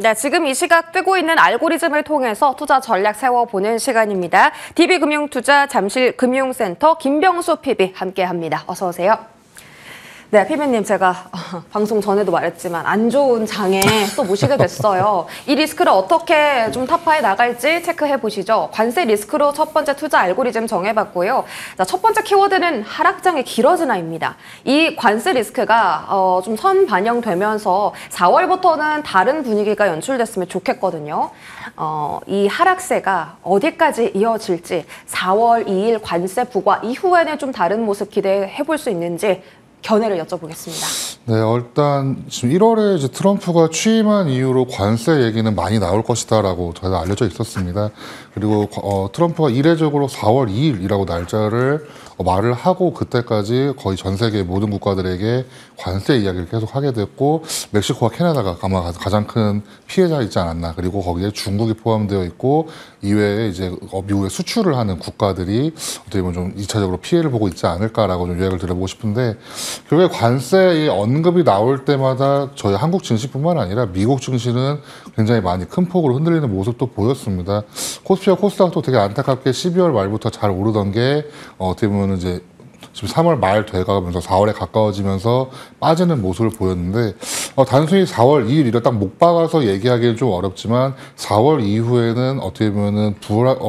네, 지금 이 시각 뜨고 있는 알고리즘을 통해서 투자 전략 세워보는 시간입니다. DB금융투자 잠실금융센터 김병수 PB 함께합니다. 어서 오세요. 네, PB님 제가 방송 전에도 말했지만 안 좋은 장에 또 모시게 됐어요. 이 리스크를 어떻게 좀 타파해 나갈지 체크해 보시죠. 관세 리스크로 첫 번째 투자 알고리즘 정해봤고요. 자, 첫 번째 키워드는 하락장의 길어지나입니다. 이 관세 리스크가 좀 선반영되면서 4월부터는 다른 분위기가 연출됐으면 좋겠거든요. 이 하락세가 어디까지 이어질지 4월 2일 관세 부과 이후에는 좀 다른 모습 기대해 볼 수 있는지 견해를 여쭤보겠습니다. 네, 일단 지금 1월에 이제 트럼프가 취임한 이후로 관세 얘기는 많이 나올 것이다라고 저희가 알려져 있었습니다. 그리고 트럼프가 이례적으로 4월 2일이라고 날짜를 말을 하고 그때까지 거의 전 세계 모든 국가들에게 관세 이야기를 계속 하게 됐고 멕시코와 캐나다가 아마 가장 큰 피해자이지 않았나. 그리고 거기에 중국이 포함되어 있고 이외에 이제 미국에 수출을 하는 국가들이 어떻게 보면 좀 2차적으로 피해를 보고 있지 않을까라고 좀 요약을 드려보고 싶은데 결국에 관세의 언급이 나올 때마다 저희 한국 증시뿐만 아니라 미국 증시는 굉장히 많이 큰 폭으로 흔들리는 모습도 보였습니다. 코스피와 코스닥도 되게 안타깝게 12월 말부터 잘 오르던 게 어떻게 보면 이제 지금 3월 말 돼가면서 4월에 가까워지면서 빠지는 모습을 보였는데 단순히 4월 2일 이래 딱 못 박아서 얘기하기는 좀 어렵지만 4월 이후에는 어떻게 보면은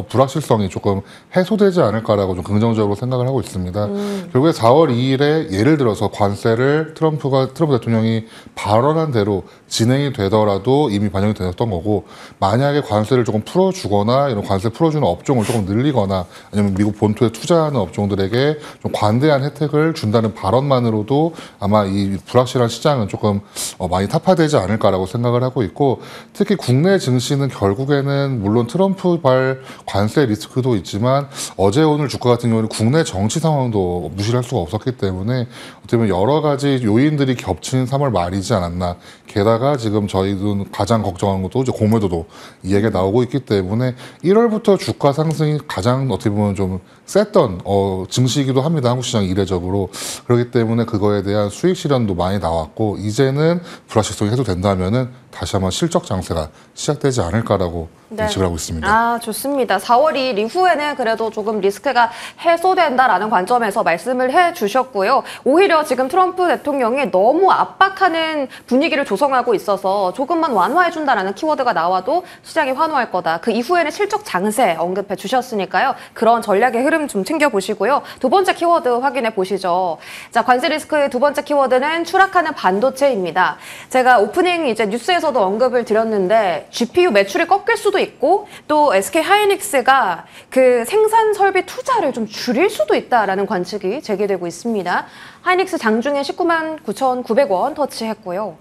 불확실성이 조금 해소되지 않을까라고 좀 긍정적으로 생각을 하고 있습니다. 결국에 4월 2일에 예를 들어서 관세를 트럼프 대통령이 발언한 대로 진행이 되더라도 이미 반영이 되었던 거고 만약에 관세를 조금 풀어주거나 이런 관세 풀어주는 업종을 조금 늘리거나 아니면 미국 본토에 투자하는 업종들에게 좀 관대한 혜택을 준다는 발언만으로도 아마 이 불확실한 시장은 조금 많이 타파되지 않을까라고 생각을 하고 있고 특히 국내 증시는 결국에는 물론 트럼프발 관세 리스크도 있지만 어제 오늘 주가 같은 경우는 국내 정치 상황도 무시할 수가 없었기 때문에 어떻게 보면 여러 가지 요인들이 겹친 3월 말이지 않았나. 게다가 지금 저희는 가장 걱정하는 것도 이제 공매도도 이 얘기가 나오고 있기 때문에 1월부터 주가 상승이 가장 어떻게 보면 좀 셌던 증시이기도 합니다. 한국 시장 이례적으로. 그렇기 때문에 그거에 대한 수익 실현도 많이 나왔고 이제는 불확실성이 해소된다면은 다시 한번 실적 장세가 시작되지 않을까라고 예측을 하고 있습니다. 아, 좋습니다. 4월 2일 이후에는 그래도 조금 리스크가 해소된다라는 관점에서 말씀을 해주셨고요. 오히려 지금 트럼프 대통령이 너무 압박하는 분위기를 조성하고 있어서 조금만 완화해준다라는 키워드가 나와도 시장이 환호할 거다. 그 이후에는 실적 장세 언급해 주셨으니까요. 그런 전략의 흐름 좀 챙겨보시고요. 두 번째 키워드 확인해 보시죠. 자, 관세 리스크의 두 번째 키워드는 추락하는 반도체입니다. 제가 오프닝 이제 뉴스에서도 언급을 드렸는데 GPU 매출이 꺾일 수도 있고 또 SK 하이닉스가 그 생산 설비 투자를 좀 줄일 수도 있다라는 관측이 제기되고 있습니다. 하이닉스 장중에 19만 9,900원 터치했고요.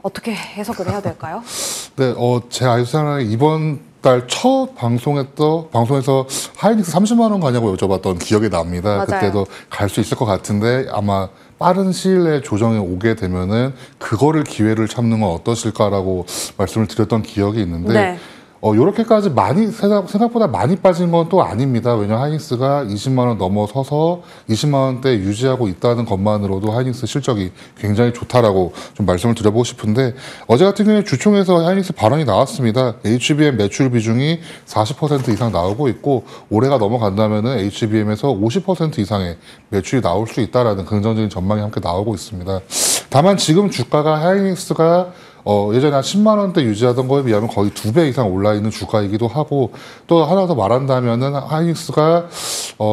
어떻게 해석을 해야 될까요? 네, 제 알상에 이번 달 첫 방송에서 하이닉스 30만 원 가냐고 여쭤봤던 기억이 납니다. 맞아요. 그때도 갈 수 있을 것 같은데 아마 빠른 시일 내에 조정이 오게 되면은 그거를 기회를 참는 건 어떠실까라고 말씀을 드렸던 기억이 있는데 네. 요렇게까지 생각보다 많이 빠진 건 또 아닙니다. 왜냐하면 하이닉스가 20만 원 넘어서서 20만 원대 유지하고 있다는 것만으로도 하이닉스 실적이 굉장히 좋다라고 좀 말씀을 드려보고 싶은데 어제 같은 경우에 주총에서 하이닉스 발언이 나왔습니다. HBM 매출 비중이 40% 이상 나오고 있고 올해가 넘어간다면은 HBM에서 50% 이상의 매출이 나올 수 있다라는 긍정적인 전망이 함께 나오고 있습니다. 다만 지금 주가가 하이닉스가 예전에 한 10만 원대 유지하던 거에 비하면 거의 2배 이상 올라 있는 주가이기도 하고 또 하나 더 말한다면은 하이닉스가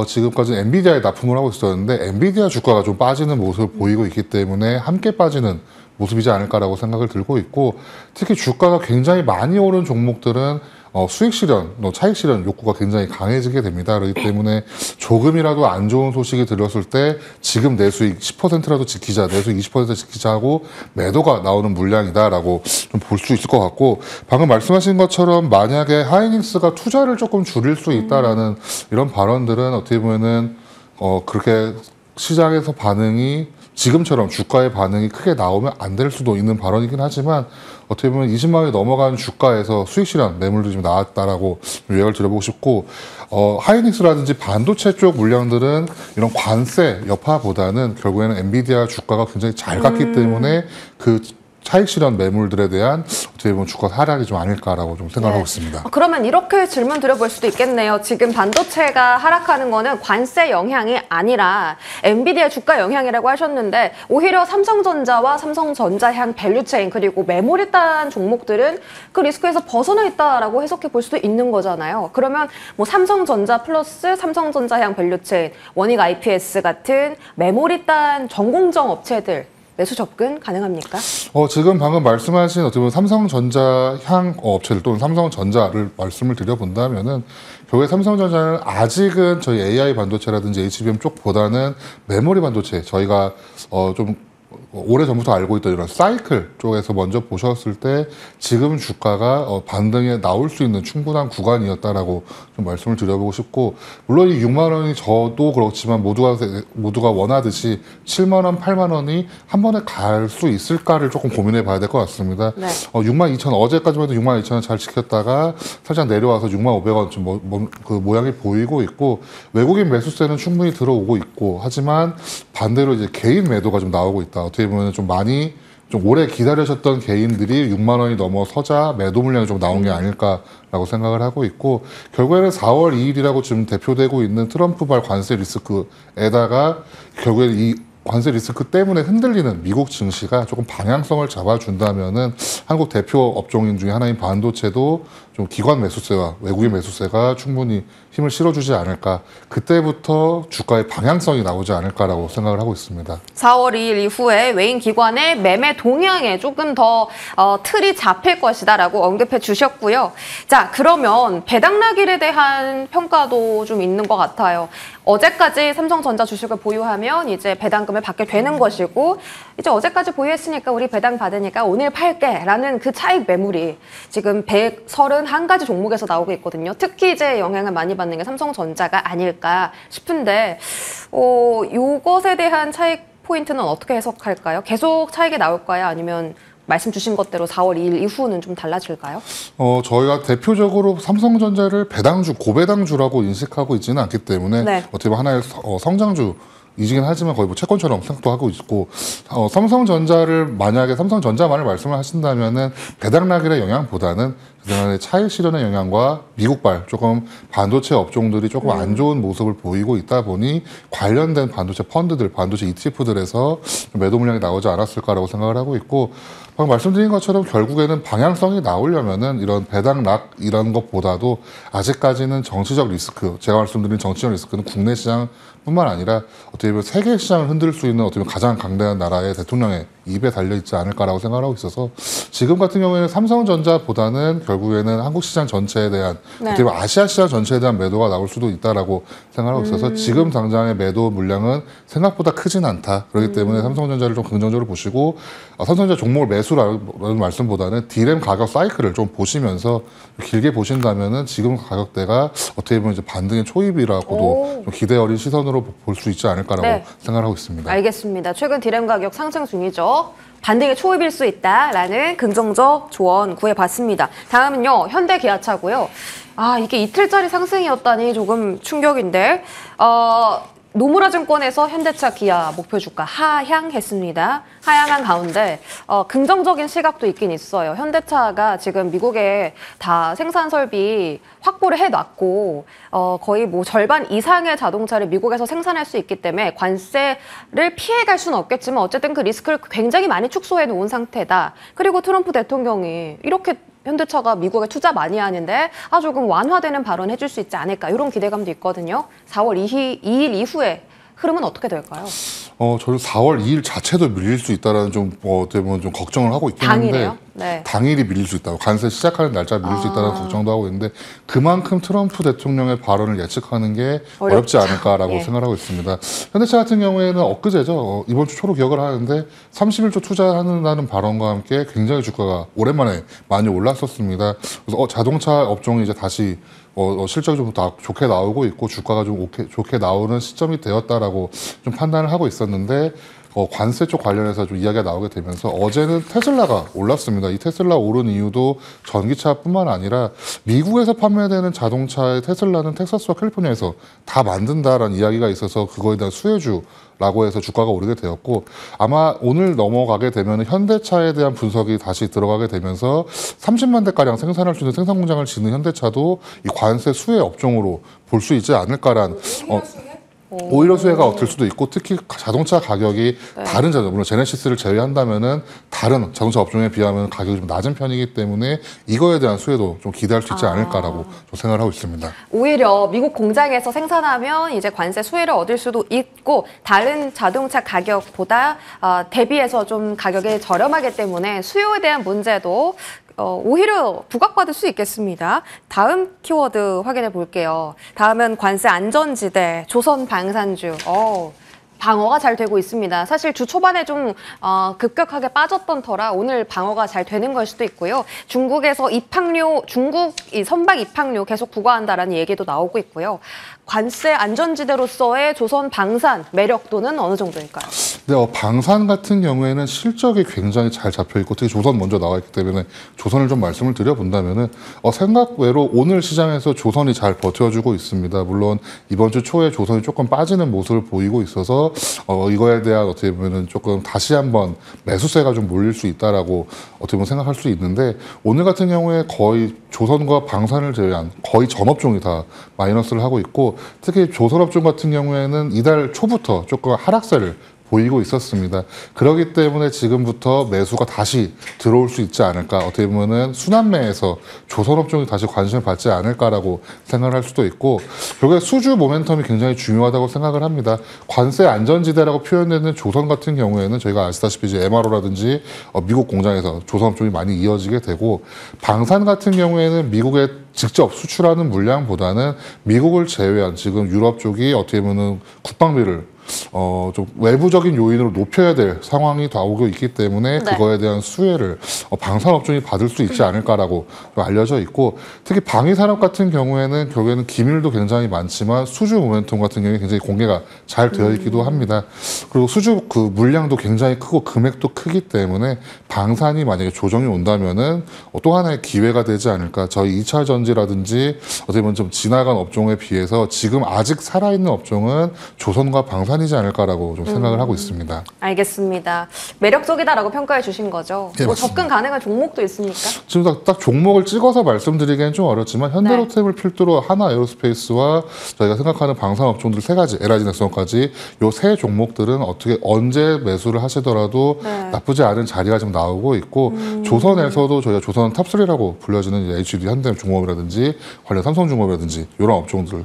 지금까지 엔비디아에 납품을 하고 있었는데 엔비디아 주가가 좀 빠지는 모습을 보이고 있기 때문에 함께 빠지는 모습이지 않을까라고 생각을 들고 있고 특히 주가가 굉장히 많이 오른 종목들은 수익 실현, 차익 실현 욕구가 굉장히 강해지게 됩니다. 그렇기 때문에 조금이라도 안 좋은 소식이 들렸을 때 지금 내 수익 10%라도 지키자, 내 수익 20% 지키자 하고 매도가 나오는 물량이다라고 좀 볼 수 있을 것 같고 방금 말씀하신 것처럼 만약에 하이닉스가 투자를 조금 줄일 수 있다라는 이런 발언들은 어떻게 보면은 그렇게 시장에서 반응이 지금처럼 주가의 반응이 크게 나오면 안 될 수도 있는 발언이긴 하지만 어떻게 보면 20만 원이 넘어가는 주가에서 수익 실현 매물도 좀 나왔다라고 요약을 드려보고 싶고 하이닉스라든지 반도체 쪽 물량들은 이런 관세 여파보다는 결국에는 엔비디아 주가가 굉장히 잘 갔기 때문에 그 차익 실현 매물들에 대한 어떻게 보면 주가 하락이 좀 아닐까라고 좀 생각하고 있습니다. 그러면 이렇게 질문 드려볼 수도 있겠네요. 지금 반도체가 하락하는 거는 관세 영향이 아니라 엔비디아 주가 영향이라고 하셨는데 오히려 삼성전자와 삼성전자향 밸류체인 그리고 메모리단 종목들은 그 리스크에서 벗어나 있다라고 해석해 볼 수도 있는 거잖아요. 그러면 뭐 삼성전자 플러스 삼성전자향 밸류체인, 원익 IPS 같은 메모리단 전공정 업체들 매수 접근 가능합니까? 지금 방금 말씀하신 어떻게 보면 삼성전자 향 업체들 또는 삼성전자를 말씀을 드려본다면은 결국에 삼성전자는 아직은 저희 AI 반도체라든지 HBM 쪽보다는 메모리 반도체 저희가 좀 오래전부터 알고 있던 이런 사이클 쪽에서 먼저 보셨을 때 지금 주가가 반등에 나올 수 있는 충분한 구간이었다라고 좀 말씀을 드려보고 싶고 물론 이 6만 원이 저도 그렇지만 모두가 원하듯이 7만 원, 8만 원이 한 번에 갈 수 있을까를 조금 고민해 봐야 될 것 같습니다. 네. 6만 2천 어제까지만 해도 6만 2천 원 잘 지켰다가 살짝 내려와서 6만 500원 좀 그 모양이 보이고 있고 외국인 매수세는 충분히 들어오고 있고 하지만 반대로 이제 개인 매도가 좀 나오고 있다. 어떻게 보면 좀 많이 좀 오래 기다리셨던 개인들이 6만 원이 넘어서자 매도 물량이 좀 나온 게 아닐까라고 생각을 하고 있고 결국에는 4월 2일이라고 지금 대표되고 있는 트럼프발 관세 리스크에다가 결국에는 이 관세 리스크 때문에 흔들리는 미국 증시가 조금 방향성을 잡아준다면은 한국 대표 업종인 중에 하나인 반도체도 좀 기관 매수세와 외국인 매수세가 충분히 힘을 실어주지 않을까. 그때부터 주가의 방향성이 나오지 않을까라고 생각을 하고 있습니다. 4월 2일 이후에 외인 기관의 매매 동향에 조금 더 틀이 잡힐 것이다라고 언급해 주셨고요. 자, 그러면 배당락일에 대한 평가도 좀 있는 것 같아요. 어제까지 삼성전자 주식을 보유하면 이제 배당금을 받게 되는 것이고 이제 어제까지 보유했으니까 우리 배당 받으니까 오늘 팔게라는 그 차익 매물이 지금 131가지 종목에서 나오고 있거든요. 특히 이제 영향을 많이 받는 게 삼성전자가 아닐까 싶은데 요것에 대한 차익 포인트는 어떻게 해석할까요? 계속 차익이 나올까요? 아니면 말씀 주신 것대로 4월 2일 이후는 좀 달라질까요? 저희가 대표적으로 삼성전자를 배당주, 고배당주라고 인식하고 있지는 않기 때문에 네. 어떻게 보면 하나의 성장주 이지긴 하지만 거의 뭐 채권처럼 생각도 하고 있고 삼성전자를 만약에 삼성전자만을 말씀을 하신다면은 배당락일의 영향보다는 그동안의 차익 실현의 영향과 미국발 조금 반도체 업종들이 조금 안 좋은 모습을 보이고 있다 보니 관련된 반도체 펀드들, 반도체 ETF들에서 매도 물량이 나오지 않았을까라고 생각을 하고 있고 방금 말씀드린 것처럼 결국에는 방향성이 나오려면은 이런 배당락 이런 것보다도 아직까지는 정치적 리스크, 제가 말씀드린 정치적 리스크는 국내 시장뿐만 아니라 어떻게 보면 세계 시장을 흔들 수 있는 어떻게 보면 가장 강대한 나라의 대통령의 입에 달려 있지 않을까라고 생각을 하고 있어서 지금 같은 경우에는 삼성전자보다는 결국에는 한국 시장 전체에 대한 네. 어떻게 보면 아시아 시장 전체에 대한 매도가 나올 수도 있다라고 생각하고 있어서 지금 당장의 매도 물량은 생각보다 크진 않다. 그렇기 때문에 삼성전자를 좀 긍정적으로 보시고 삼성전자 종목을 매수라는 말씀보다는 D램 가격 사이클을 좀 보시면서 길게 보신다면은 지금 가격대가 어떻게 보면 이제 반등의 초입이라고도 좀 기대 어린 시선으로 볼 수 있지 않을까라고 네. 생각하고 있습니다. 알겠습니다. 최근 D램 가격 상승 중이죠. 반등의 초입일 수 있다라는 긍정적 조언 구해봤습니다. 다음은요. 현대기아차고요. 이게 이틀짜리 상승이었다니 조금 충격인데 노무라증권에서 현대차, 기아 목표 주가 하향했습니다. 하향한 가운데 긍정적인 시각도 있긴 있어요. 현대차가 지금 미국에 다 생산 설비 확보를 해놨고 거의 뭐 절반 이상의 자동차를 미국에서 생산할 수 있기 때문에 관세를 피해갈 수는 없겠지만 어쨌든 그 리스크를 굉장히 많이 축소해 놓은 상태다. 그리고 트럼프 대통령이 이렇게 현대차가 미국에 투자 많이 하는데 조금 완화되는 발언 해줄 수 있지 않을까 이런 기대감도 있거든요. 4월 2일 이후에 흐름은 어떻게 될까요? 저는 4월 2일 자체도 밀릴 수 있다라는 좀 어떻게 보면 좀 걱정을 하고 있긴 한데 네. 당일이 밀릴 수 있다고 관세 시작하는 날짜 밀릴 수 있다는 걱정도 하고 있는데 그만큼 트럼프 대통령의 발언을 예측하는 게 어렵지 않을까라고 예. 생각하고 있습니다. 현대차 같은 경우에는 엊그제죠. 이번 주 초로 기억을 하는데 31조 투자한다는 발언과 함께 굉장히 주가가 오랜만에 많이 올랐었습니다. 그래서 자동차 업종이 이제 다시 실적이 좀 좋게 나오고 있고 주가가 좀 좋게 나오는 시점이 되었다라고 좀 판단을 하고 있었는데 관세 쪽 관련해서 좀 이야기가 나오게 되면서 어제는 테슬라가 올랐습니다. 이 테슬라 오른 이유도 전기차뿐만 아니라 미국에서 판매되는 자동차의 테슬라는 텍사스와 캘리포니아에서 다 만든다라는 이야기가 있어서 그거에 대한 수혜주라고 해서 주가가 오르게 되었고, 아마 오늘 넘어가게 되면 현대차에 대한 분석이 다시 들어가게 되면서 30만 대가량 생산할 수 있는 생산 공장을 짓는 현대차도 이 관세 수혜 업종으로 볼 수 있지 않을까란 오히려 수혜가 될 수도 있고, 특히 자동차 가격이 다른 자동차, 물론 제네시스를 제외한다면은 다른 자동차 업종에 비하면 가격이 좀 낮은 편이기 때문에 이거에 대한 수혜도 좀 기대할 수 있지 않을까라고 좀 생각을 하고 있습니다. 오히려 미국 공장에서 생산하면 이제 관세 수혜를 얻을 수도 있고, 다른 자동차 가격보다 대비해서 좀 가격이 저렴하기 때문에 수요에 대한 문제도 오히려 부각받을 수 있겠습니다. 다음 키워드 확인해 볼게요. 다음은 관세 안전지대, 조선 방산주. 방어가 잘 되고 있습니다. 사실 주 초반에 좀 급격하게 빠졌던 터라 오늘 방어가 잘 되는 걸 수도 있고요. 중국에서 중국 선박 입항료 계속 부과한다라는 얘기도 나오고 있고요. 관세 안전지대로서의 조선 방산 매력도는 어느 정도일까요? 네, 방산 같은 경우에는 실적이 굉장히 잘 잡혀 있고, 특히 조선 먼저 나와 있기 때문에 조선을 좀 말씀을 드려본다면은 생각 외로 오늘 시장에서 조선이 잘 버텨주고 있습니다. 물론 이번 주 초에 조선이 조금 빠지는 모습을 보이고 있어서 이거에 대한 어떻게 보면은 조금 다시 한번 매수세가 좀 몰릴 수 있다라고 어떻게 보면 생각할 수 있는데, 오늘 같은 경우에 거의 조선과 방산을 제외한 거의 전업종이 다 마이너스를 하고 있고, 특히 조선업종 같은 경우에는 이달 초부터 조금 하락세를 보이고 있었습니다. 그렇기 때문에 지금부터 매수가 다시 들어올 수 있지 않을까, 어떻게 보면은 순환매에서 조선업종이 다시 관심을 받지 않을까라고 생각을 할 수도 있고, 결국에 수주 모멘텀이 굉장히 중요하다고 생각을 합니다. 관세 안전지대라고 표현되는 조선 같은 경우에는 저희가 아시다시피 이제 MRO라든지 미국 공장에서 조선업종이 많이 이어지게 되고, 방산 같은 경우에는 미국에 직접 수출하는 물량보다는 미국을 제외한 지금 유럽 쪽이 어떻게 보면은 국방비를 좀 외부적인 요인으로 높여야 될 상황이 나오고 있기 때문에 그거에 대한 수혜를 방산업종이 받을 수 있지 않을까라고 알려져 있고, 특히 방위산업 같은 경우에는 결국에는 기밀도 굉장히 많지만 수주 모멘텀 같은 경우에 굉장히 공개가 잘 되어 있기도 합니다. 그리고 수주 그 물량도 굉장히 크고 금액도 크기 때문에 방산이 만약에 조정이 온다면은 또 하나의 기회가 되지 않을까. 저희 2차 전지라든지 어떻게 보면 좀 지나간 업종에 비해서 지금 아직 살아있는 업종은 조선과 방산 이지 않을까라고 좀 생각을 하고 있습니다. 알겠습니다. 매력적이다라고 평가해 주신 거죠? 네, 뭐 맞습니다. 접근 가능한 종목도 있습니까? 지금 딱 종목을 찍어서 말씀드리기엔 좀 어렵지만 현대로템을 필두로 하나 에어로스페이스와 저희가 생각하는 방산 업종들 세 가지, LIG넥스원까지 요 세 종목들은 어떻게 언제 매수를 하시더라도 나쁘지 않은 자리가 지금 나오고 있고, 조선에서도 저희가 조선 탑3라고 불려지는 HD 현대중공업이라든지 관련 삼성중공업이라든지 이런 업종들,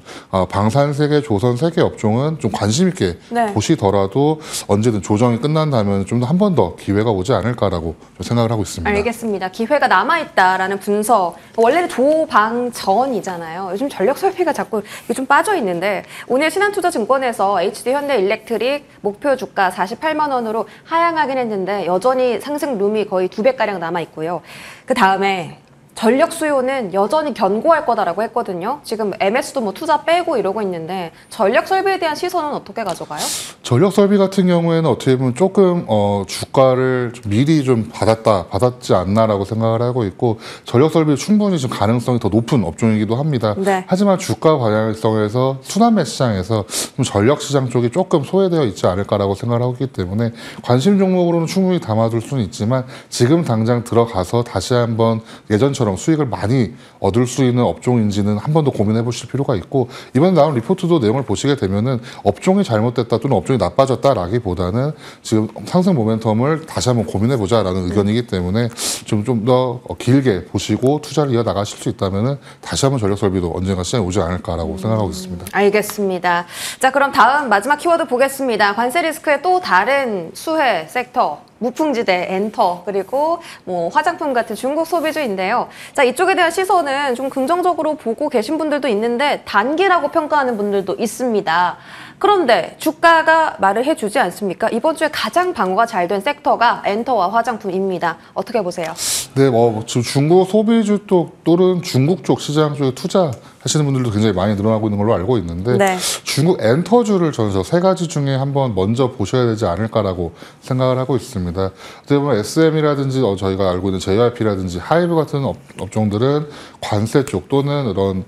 방산 세계, 조선 세계 업종은 좀 관심 있게 보시더라도 언제든 조정이 끝난다면 좀 더 한 번 더 기회가 오지 않을까라고 생각을 하고 있습니다. 알겠습니다. 기회가 남아있다라는 분석. 원래는 조방전이잖아요. 요즘 전력 설비가 자꾸 좀 빠져 있는데, 오늘 신한투자증권에서 HD현대일렉트릭 목표 주가 48만 원으로 하향하긴 했는데 여전히 상승 룸이 거의 2배가량 남아있고요. 그 다음에 전력 수요는 여전히 견고할 거다라고 했거든요. 지금 MS도 뭐 투자 빼고 이러고 있는데 전력 설비에 대한 시선은 어떻게 가져가요? 전력 설비 같은 경우에는 어떻게 보면 조금 주가를 좀 미리 좀 받았지 않나라고 생각을 하고 있고, 전력 설비 충분히 지금 가능성이 더 높은 업종이기도 합니다. 하지만 주가 방향성에서 순환매 시장에서 좀 전력 시장 쪽이 조금 소외되어 있지 않을까라고 생각을 하고 있기 때문에 관심 종목으로는 충분히 담아둘 수는 있지만, 지금 당장 들어가서 다시 한번 예전처럼 수익을 많이 얻을 수 있는 업종인지는 한 번 더 고민해 보실 필요가 있고, 이번에 나온 리포트도 내용을 보시게 되면은 업종이 잘못됐다 또는 업종이 나빠졌다라기보다는 지금 상승 모멘텀을 다시 한번 고민해 보자라는 의견이기 때문에 좀 더 길게 보시고 투자를 이어 나가실 수 있다면은 다시 한번 전력 설비도 언젠가 시장에 오지 않을까라고 생각하고 있습니다. 알겠습니다. 자, 그럼 다음 마지막 키워드 보겠습니다. 관세 리스크의 또 다른 수혜 섹터. 무풍지대, 엔터, 그리고 뭐 화장품 같은 중국 소비주인데요. 자, 이쪽에 대한 시선은 좀 긍정적으로 보고 계신 분들도 있는데 단기라고 평가하는 분들도 있습니다. 그런데 주가가 말을 해주지 않습니까? 이번 주에 가장 방어가 잘 된 섹터가 엔터와 화장품입니다. 어떻게 보세요? 네, 지금 중국 소비주 또는 중국 쪽 시장 쪽에 투자하시는 분들도 굉장히 많이 늘어나고 있는 걸로 알고 있는데 네. 중국 엔터주를 저는 저 세 가지 중에 한번 먼저 보셔야 되지 않을까라고 생각을 하고 있습니다. 어떻게 보면 SM이라든지 저희가 알고 있는 JYP라든지 하이브 같은 업종들은 관세 쪽 또는 이런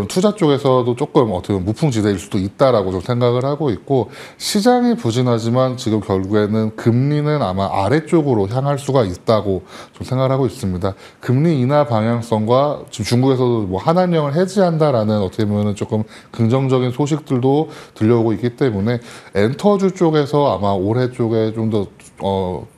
투자 쪽에서도 조금 어떻게 보면 무풍지대일 수도 있다라고 좀 생각을 하고 있고 시장이 부진하지만 지금 결국에는 금리는 아마 아래쪽으로 향할 수가 있다고 좀 생각을 하고 있습니다. 금리 인하 방향성과 지금 중국에서도 뭐 한한령을 해지한다라는 어떻게 보면 조금 긍정적인 소식들도 들려오고 있기 때문에 엔터주 쪽에서 아마 올해 쪽에 좀 더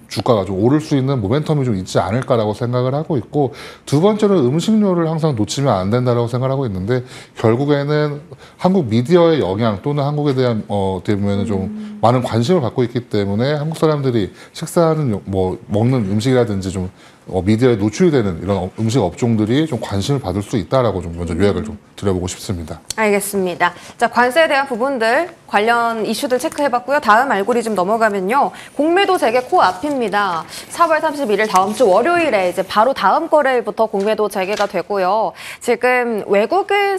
주가가 좀 오를 수 있는 모멘텀이 좀 있지 않을까라고 생각을 하고 있고 두 번째로 음식료를 항상 놓치면 안 된다라고 생각을 하고 있는데 결국에는 한국 미디어의 영향 또는 한국에 대한 어떻게 보면 좀 많은 관심을 받고 있기 때문에 한국 사람들이 식사하는 뭐 먹는 음식이라든지 좀 미디어에 노출이 되는 이런 음식 업종들이 좀 관심을 받을 수 있다라고 좀 먼저 요약을 좀 드려보고 싶습니다. 알겠습니다. 자, 관세에 대한 부분들 관련 이슈들 체크해봤고요. 다음 알고리즘 넘어가면요. 공매도 재개 코앞입니다. 4월 31일 다음 주 월요일에 이제 바로 다음 거래일부터 공매도 재개가 되고요. 지금 외국인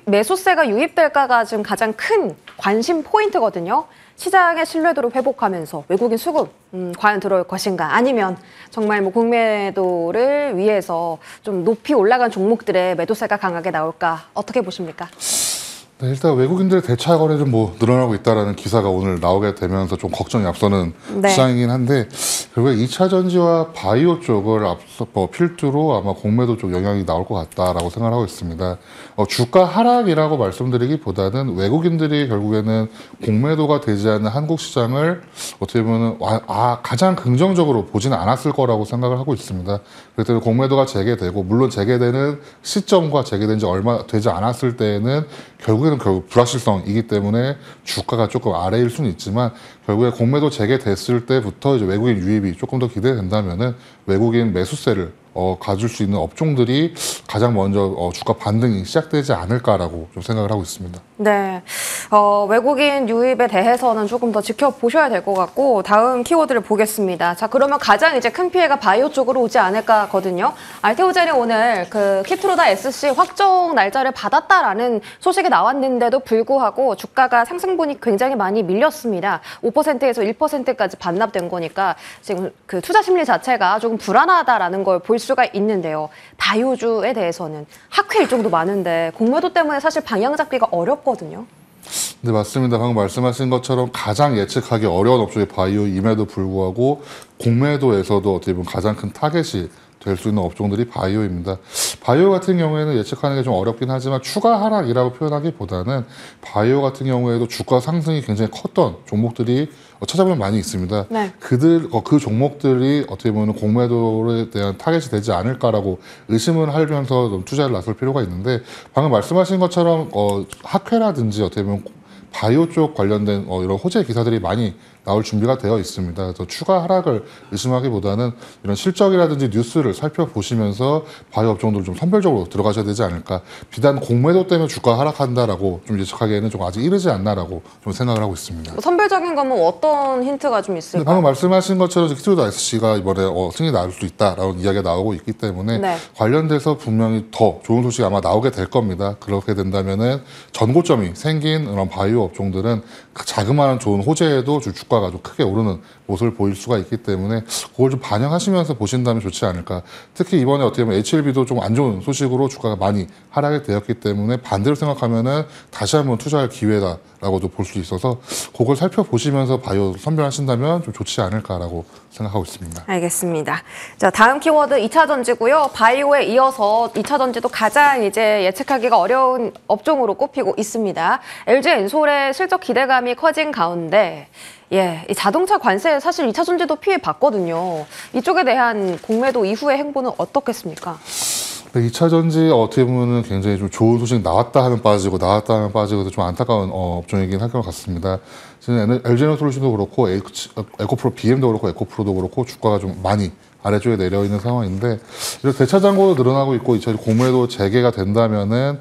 매수세가 유입될까가 지금 가장 큰 관심 포인트거든요. 시장의 신뢰도를 회복하면서 외국인 수급 과연 들어올 것인가 아니면 정말 뭐 공매도를 위해서 좀 높이 올라간 종목들의 매도세가 강하게 나올까 어떻게 보십니까? 네, 일단 외국인들의 대차 거래는 뭐 늘어나고 있다라는 기사가 오늘 나오게 되면서 좀 걱정이 앞서는 네. 시장이긴 한데 결국에 2차 전지와 바이오 쪽을 필두로 아마 공매도 쪽 영향이 나올 것 같다라고 생각하고 있습니다. 주가 하락이라고 말씀드리기보다는 외국인들이 결국에는 공매도가 되지 않는 한국 시장을 어떻게 보면 가장 긍정적으로 보지는 않았을 거라고 생각을 하고 있습니다. 그렇기 때문에 공매도가 재개되고 물론 재개되는 시점과 재개된 지 얼마 되지 않았을 때에는 결국 불확실성이기 때문에 주가가 조금 아래일 수는 있지만 결국에 공매도 재개됐을 때부터 이제 외국인 유입이 조금 더 기대된다면은 외국인 매수세를 가질 수 있는 업종들이 가장 먼저 주가 반등이 시작되지 않을까라고 좀 생각을 하고 있습니다. 네, 외국인 유입에 대해서는 조금 더 지켜보셔야 될 것 같고 다음 키워드를 보겠습니다. 자, 그러면 가장 이제 큰 피해가 바이오 쪽으로 오지 않을까거든요. 알테오젠이 오늘 그 키트로다 SC 확정 날짜를 받았다라는 소식이 나왔는데도 불구하고 주가가 상승분이 굉장히 많이 밀렸습니다. 5%에서 1%까지 반납된 거니까 지금 그 투자 심리 자체가 조금 불안하다라는 걸 볼 수가 있는데요. 바이오주에 대해서는 학회 일정도 많은데 공매도 때문에 사실 방향 잡기가 어렵거든요. 네, 맞습니다. 방금 말씀하신 것처럼 가장 예측하기 어려운 업종이 바이오임에도 불구하고 공매도에서도 어떻게 보면 가장 큰 타겟이 될 수 있는 업종들이 바이오입니다. 바이오 같은 경우에는 예측하는 게 좀 어렵긴 하지만 추가 하락이라고 표현하기보다는 바이오 같은 경우에도 주가 상승이 굉장히 컸던 종목들이 찾아보면 많이 있습니다. 네. 그 종목들이 어떻게 보면 공매도에 대한 타겟이 되지 않을까라고 의심을 하면서 좀 투자를 나설 필요가 있는데 방금 말씀하신 것처럼 학회라든지 어떻게 보면 바이오 쪽 관련된 이런 호재 기사들이 많이 나올 준비가 되어 있습니다. 그래서 추가 하락을 의심하기보다는 이런 실적이라든지 뉴스를 살펴보시면서 바이오 업종들 좀 선별적으로 들어가셔야 되지 않을까. 비단 공매도 때문에 주가 하락한다라고 좀 예측하기에는 좀 아직 이르지 않나라고 좀 생각을 하고 있습니다. 선별적인 거면 어떤 힌트가 좀 있을까요? 방금 말씀하신 것처럼 키트로다 SC가 이번에 승인이 나올 수 있다라는 이야기가 나오고 있기 때문에 네. 관련돼서 분명히 더 좋은 소식이 아마 나오게 될 겁니다. 그렇게 된다면은 전고점이 생긴 그런 바이오 업종들은 자그마한 좋은 호재에도 주가가 좀 크게 오르는 모습을 보일 수가 있기 때문에 그걸 좀 반영하시면서 보신다면 좋지 않을까. 특히 이번에 어떻게 보면 HLB도 좀 안 좋은 소식으로 주가가 많이 하락이 되었기 때문에 반대로 생각하면은 다시 한번 투자할 기회다라고도 볼 수 있어서 그걸 살펴보시면서 바이오 선별하신다면 좀 좋지 않을까라고 생각하고 있습니다. 알겠습니다. 자, 다음 키워드 2차 전지고요. 바이오에 이어서 2차 전지도 가장 이제 예측하기가 어려운 업종으로 꼽히고 있습니다. LG 엔솔의 실적 기대감이 커진 가운데 이 자동차 관세 사실 2차 전지도 피해 봤거든요. 이쪽에 대한 공매도 이후의 행보는 어떻겠습니까? 2차 전지 어떻게 보면은 굉장히 좀 좋은 소식 나왔다 하면 빠지고 나왔다 하면 빠지고 좀 안타까운 업종이긴 할 것 같습니다. 지금 LG에너솔루션도 그렇고 에코프로 BM도 그렇고 에코프로도 그렇고 주가가 좀 많이 아래쪽에 내려 있는 상황인데 이런 대차 잔고도 늘어나고 있고 2차 공매도 재개가 된다면은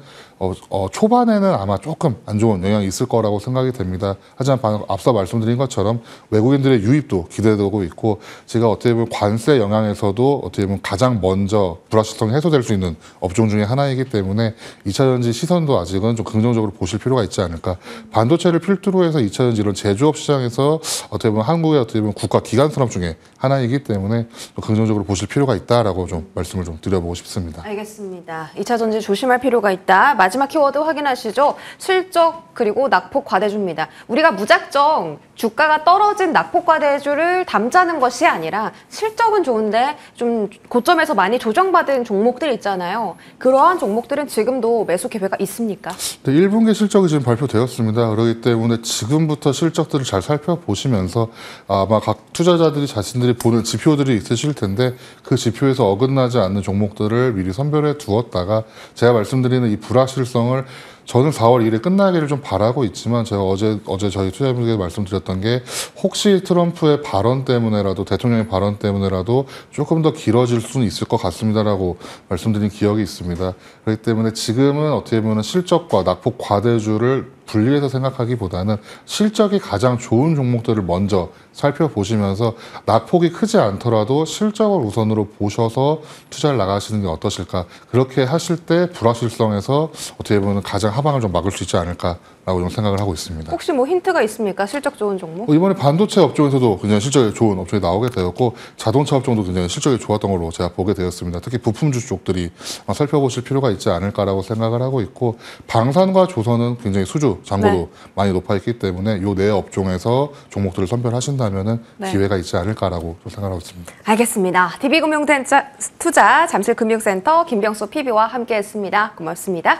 초반에는 아마 조금 안 좋은 영향이 있을 거라고 생각이 됩니다. 하지만 앞서 말씀드린 것처럼 외국인들의 유입도 기대되고 있고 제가 어떻게 보면 관세 영향에서도 어떻게 보면 가장 먼저 불확실성이 해소될 수 있는 업종 중에 하나이기 때문에 2차 전지 시선도 아직은 좀 긍정적으로 보실 필요가 있지 않을까. 반도체를 필두로 해서 2차 전지 이런 제조업 시장에서 어떻게 보면 한국의 어떻게 보면 국가 기관 산업 중에 하나이기 때문에 좀 긍정적으로 보실 필요가 있다라고 좀 말씀을 좀 드려보고 싶습니다. 알겠습니다. 2차 전지 조심할 필요가 있다. 마지막 키워드 확인하시죠. 실적 그리고 낙폭 과대주입니다. 우리가 무작정 주가가 떨어진 낙폭 과대주를 담자는 것이 아니라 실적은 좋은데 좀 고점에서 많이 조정받은 종목들 있잖아요. 그러한 종목들은 지금도 매수 기회가 있습니까? 네, 1분기 실적이 지금 발표되었습니다. 그렇기 때문에 지금부터 실적들을 잘 살펴보시면서 아마 각 투자자들이 자신들이 보는 지표들이 있으실 텐데 그 지표에서 어긋나지 않는 종목들을 미리 선별해 두었다가 제가 말씀드리는 이 불확실성을 저는 4월 1일에 끝나기를 좀 바라고 있지만 제가 어제 저희 투자자분들께 말씀드렸던 게 혹시 트럼프의 발언 때문에라도 대통령의 발언 때문에라도 조금 더 길어질 수는 있을 것 같습니다라고 말씀드린 기억이 있습니다. 그렇기 때문에 지금은 어떻게 보면 실적과 낙폭 과대주를 분리해서 생각하기보다는 실적이 가장 좋은 종목들을 먼저 살펴보시면서 낙폭이 크지 않더라도 실적을 우선으로 보셔서 투자를 나가시는 게 어떠실까. 그렇게 하실 때 불확실성에서 어떻게 보면 가장 하방을 좀 막을 수 있지 않을까라고 좀 생각을 하고 있습니다. 혹시 뭐 힌트가 있습니까? 실적 좋은 종목? 이번에 반도체 업종에서도 굉장히 실적이 좋은 업종이 나오게 되었고 자동차 업종도 굉장히 실적이 좋았던 걸로 제가 보게 되었습니다. 특히 부품주 쪽들이 살펴보실 필요가 있지 않을까라고 생각을 하고 있고 방산과 조선은 굉장히 수주 잔고도 많이 높아 있기 때문에 이 네 업종에서 종목들을 선별하신다면은 기회가 있지 않을까라고 좀 생각하고 있습니다. 알겠습니다. DB금융투자 잠실금융센터 김병수 PB와 함께했습니다. 고맙습니다.